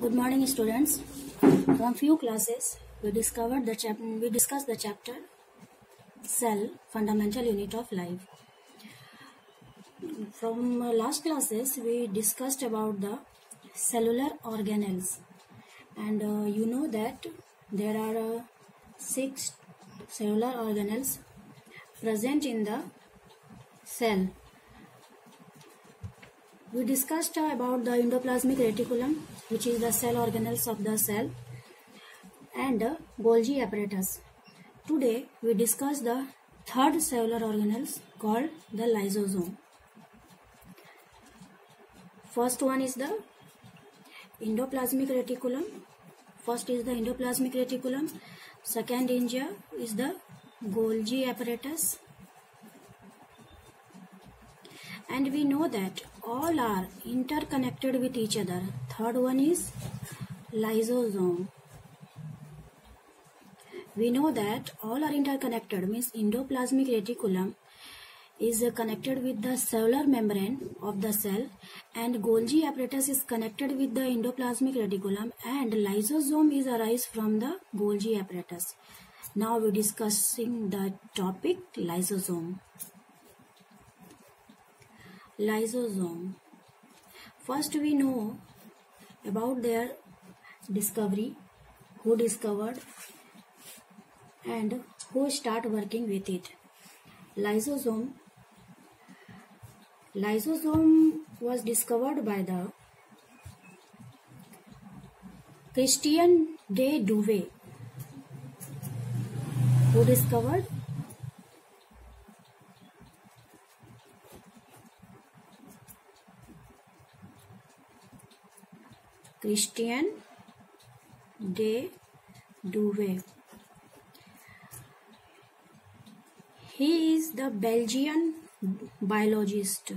Good morning, students. From few classes, we discussed the chapter Cell, Fundamental Unit of Life. From last classes, we discussed about the cellular organelles, and you know that there are 6 cellular organelles present in the cell. We discussed about the endoplasmic reticulum, which is the cell organelles of the cell, and Golgi apparatus. Today we discuss the third cellular organelles called the lysosome. First one is the endoplasmic reticulum. Second is the Golgi apparatus. And we know that all are interconnected with each other. Third one is lysosome. We know that all are interconnected, means endoplasmic reticulum is connected with the cellular membrane of the cell, and Golgi apparatus is connected with the endoplasmic reticulum, and lysosome is arise from the Golgi apparatus. Now we are discussing the topic lysosome. Lysosome. First we know about their discovery, who discovered and who start working with it. Lysosome was discovered by the Christian de Duve. Who discovered? Christian de Duve. He is the Belgian biologist.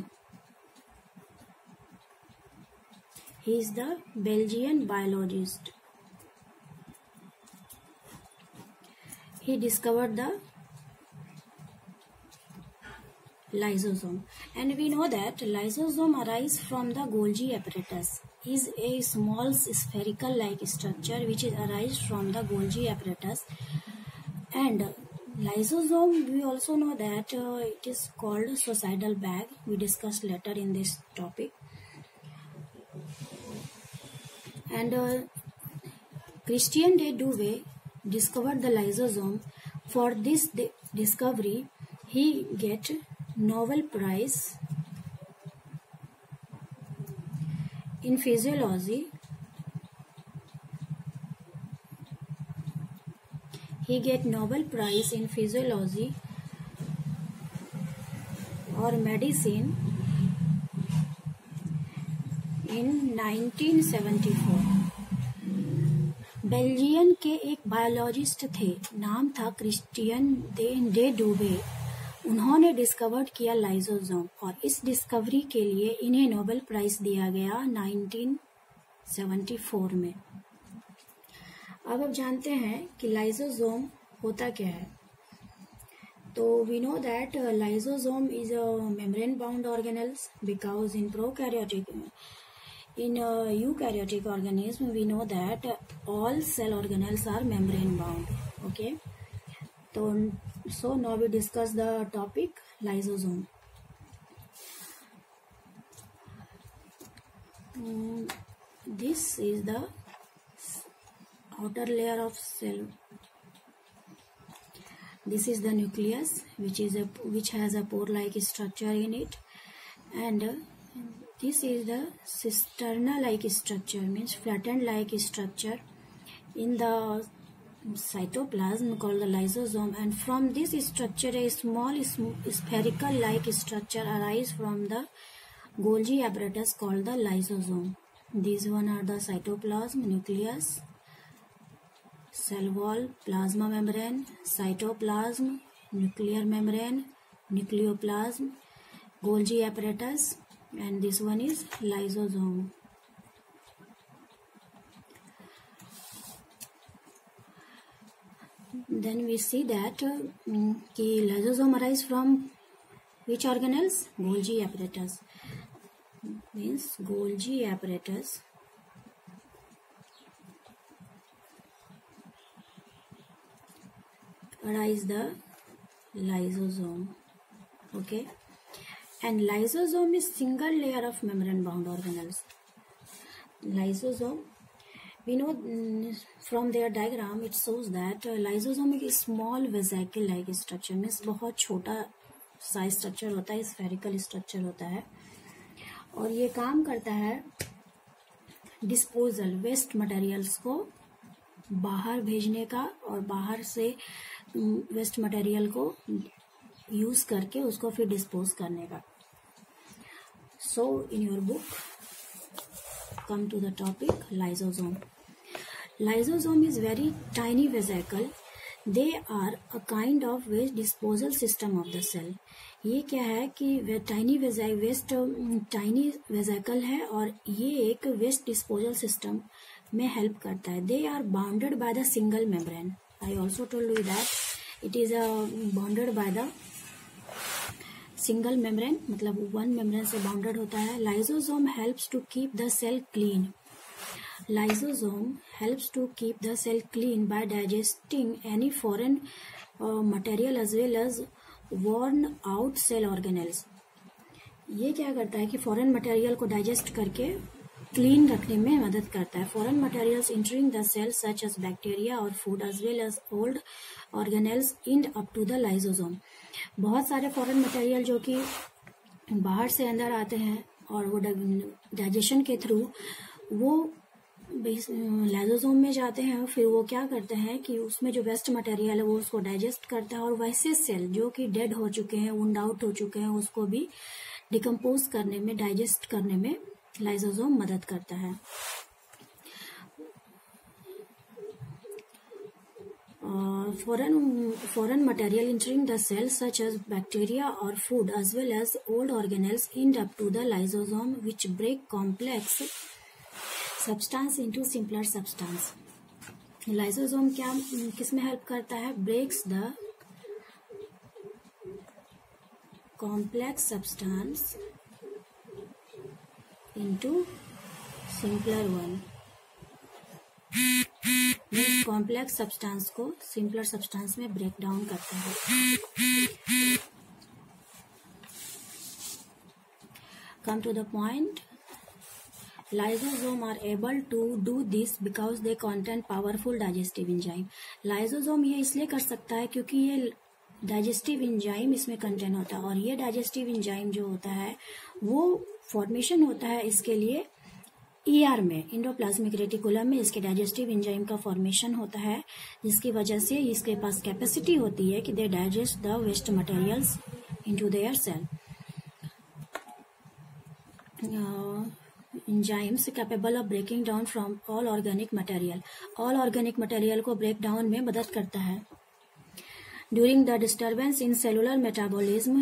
He discovered the lysosome, and we know that lysosome arises from the Golgi apparatus. Is a small spherical like structure which is arise from the Golgi apparatus. And lysosome, we also know that it is called suicidal bag. We discussed later in this topic. And Christian de Duve discovered the lysosome. For this discovery, he get Nobel Prize in physiology. He get Nobel Prize in physiology or medicine in 1974. Belgian के एक biologist थे, नाम था Christian day डूवे. उन्होंने discovered किया lysosome, और इस discovery के लिए इन्हें नोबेल प्राइज दिया गया 1974 में. अब जानते हैं कि लाइसोसोम होता क्या है. तो we know that lysosome is a membrane bound organelles, because in eukaryotic organism we know that all cell organelles are membrane bound. Okay, so now we discuss the topic lysosome. This is the outer layer of cell. This is the nucleus, which has a pore-like structure in it, and this is the cisterna-like structure, means flattened-like structure in the cytoplasm called the lysosome. And from this structure, a small spherical-like structure arises from the Golgi apparatus called the lysosome. These one are the cytoplasm, nucleus, cell wall, plasma membrane, cytoplasm, nuclear membrane, nucleoplasm, Golgi apparatus, and this one is lysosome. Then we see that lysosome arise from which organelles? Golgi apparatus. Means Golgi apparatus arise the lysosome. Okay, and lysosome is single layer of membrane bound organelles. Lysosome, we know from their diagram it shows that lysosome is small vesicle like structure, means बहुत छोटा सा structure होता है, spherical structure होता है, और ये काम करता है डिस्पोजल, वेस्ट मटेरियल्स को बाहर भेजने का और बाहर से वेस्ट मटेरियल को यूज करके उसको फिर डिस्पोज करने का. So in your book come to the topic lysosome. Lysosome is very tiny vesicle. They are a kind of waste disposal system of the cell. ये क्या है कि टाइनी वेजिकल है और ये एक वेस्ट डिस्पोजल सिस्टम में हेल्प करता है. They are bounded by the single membrane. I also told you that it is bounded by the single membrane, मतलब वन मेम्ब्रेन से बाउंडेड होता है. Lysosome helps to keep the cell clean. Lysosome helps to keep the cell clean by digesting any foreign material as well as worn out cell organelles. ये क्या करता है कि foreign material को digest करके क्लीन रखने में मदद करता है. Foreign materials entering the cell such as bacteria और food as well as old organelles end up to the lysosome. बहुत सारे फॉरेन मटेरियल जो कि बाहर से अंदर आते हैं और वो डाइजेशन के थ्रू वो लाइसोसोम में जाते हैं और फिर वो क्या करते हैं कि उसमें जो वेस्ट मटेरियल है वो उसको डाइजेस्ट करता है और वैसे सेल जो कि डेड हो चुके हैं, वुंड आउट हो चुके हैं, उसको भी डिकम्पोज करने में, डाइजेस्ट करने में लाइसोसोम मदद करता है. Foreign material entering the cell such as bacteria or food as well as old organelles end up to the lysosome which break complex substance into simpler substance. Lysosome क्या किसमें help करता है? Breaks the complex substance into simpler one. Complex substance को simpler substance में break down करता है. Come to the point. Lysosome are able to do this because they contain powerful digestive enzyme. Lysosome ये इसलिए कर सकता है क्योंकि ये डाइजेस्टिव एंजाइम इसमें कंटेन होता है और ये डाइजेस्टिव एंजाइम जो होता है वो फॉर्मेशन होता है इसके लिए ईआर में, एंडोप्लाज्मिक रेटिकुलम में इसके डाइजेस्टिव एंजाइम का फॉर्मेशन होता है, जिसकी वजह से इसके पास कैपेसिटी होती है कि they digest the waste materials into their cell. Enzymes capable of breaking down from all organic material. All organic material को ब्रेक डाउन में मदद करता है. During the disturbance in cellular metabolism,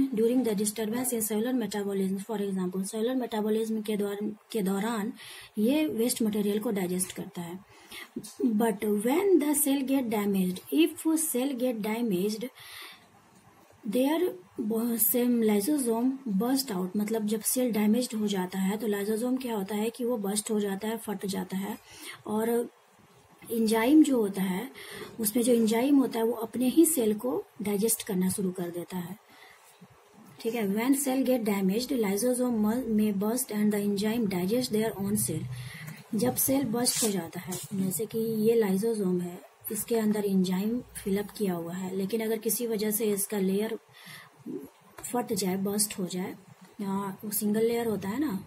for example, cellular metabolism के दौरान ये waste material को digest करता है. But when the cell get damaged, if cell get damaged, their same lysosome burst out. मतलब जब सेल डैमेज्ड हो जाता है तो लाइसोसोम क्या होता है कि वो बर्स्ट हो जाता है, फट जाता है और एंजाइम जो होता है उसमें जो एंजाइम होता है वो अपने ही सेल को डाइजेस्ट करना शुरू कर देता है. ठीक है. When cell get damaged lysosome में burst and the enzyme digest their own cell. जब सेल बर्स्ट हो जाता है, जैसे कि ये लाइसोसोम है, इसके अंदर एंजाइम फिलअप किया हुआ है, लेकिन अगर किसी वजह से इसका लेयर फट जाए, बर्स्ट हो जाए, वो सिंगल लेयर होता है ना,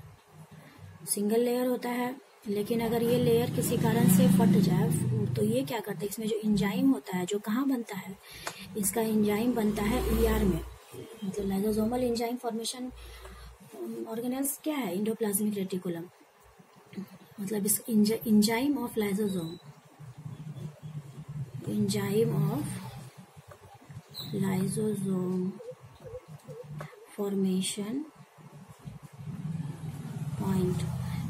सिंगल लेयर होता है, लेकिन अगर ये लेयर किसी कारण से फट जाए तो ये क्या करता है, इसमें जो एंजाइम होता है जो कहाँ बनता है, इसका एंजाइम बनता है ईआर में. मतलब लाइसोसोमल एंजाइम फॉर्मेशन ऑर्गेनेल्स क्या है? Endoplasmic reticulum. मतलब इस enzyme of lysosome, enzyme of lysosome formation point.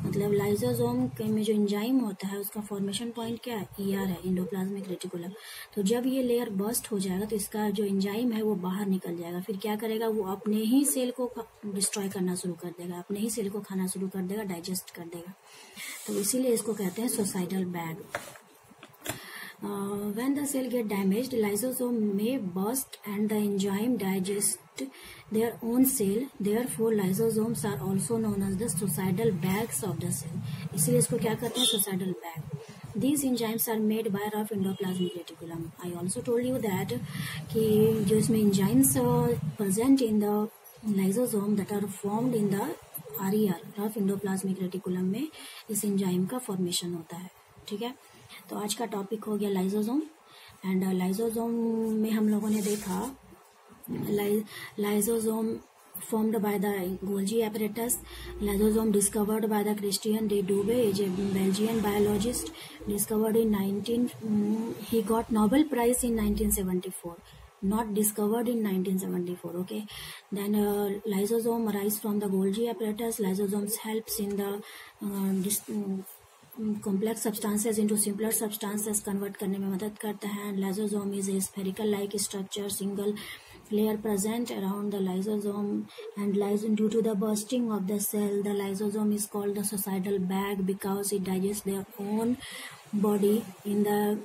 मतलब लाइसोसोम में जो एंजाइम होता है उसका फॉर्मेशन पॉइंट क्या है? ईआर है, एंडोप्लाज्मिक रेटिकुलम. तो जब ये लेयर बर्स्ट हो जाएगा तो इसका जो एंजाइम है वो बाहर निकल जाएगा. फिर क्या करेगा? वो अपने ही सेल को डिस्ट्रॉय करना शुरू कर देगा, अपने ही सेल को खाना शुरू कर देगा, डाइजेस्ट कर देगा. तो इसीलिए इसको कहते हैं suicidal bag. When the cell get damaged, lysosome may burst and the enzyme digest their own cell. Therefore, lysosomes are also known as the suicidal bags of the cell. इसलिए इसको क्या कहते हैं? Suicidal bag. These enzymes are made by rough endoplasmic reticulum. I also told you that कि जो इसमें enzymes present in the lysosome that are formed in the RER, rough endoplasmic reticulum में इस enzyme का formation होता है. ठीक है, तो आज का टॉपिक हो गया लाइसोसोम. एंड लाइसोसोम में हम लोगों ने देखा lysosome formed by the Golgi apparatus. Lysosome discovered by the Christian de Dubé, a Belgian biologist, discovered in he got Nobel Prize in 1974. Not discovered in 1974. Okay, then lysosome arise from the Golgi apparatus. Lysosomes helps in the complex substances into simpler substances convert करने में मदद करता है. Lysosome is a spherical like structure, single layer present around the lysosome, and due to the bursting of the cell, the lysosome is called the suicidal bag because it digests their own body in the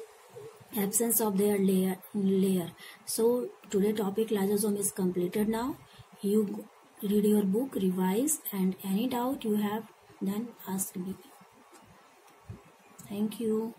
absence of their layer. So today topic lysosome is completed. Now you read your book, revise, and any doubt you have, then ask me. Thank you.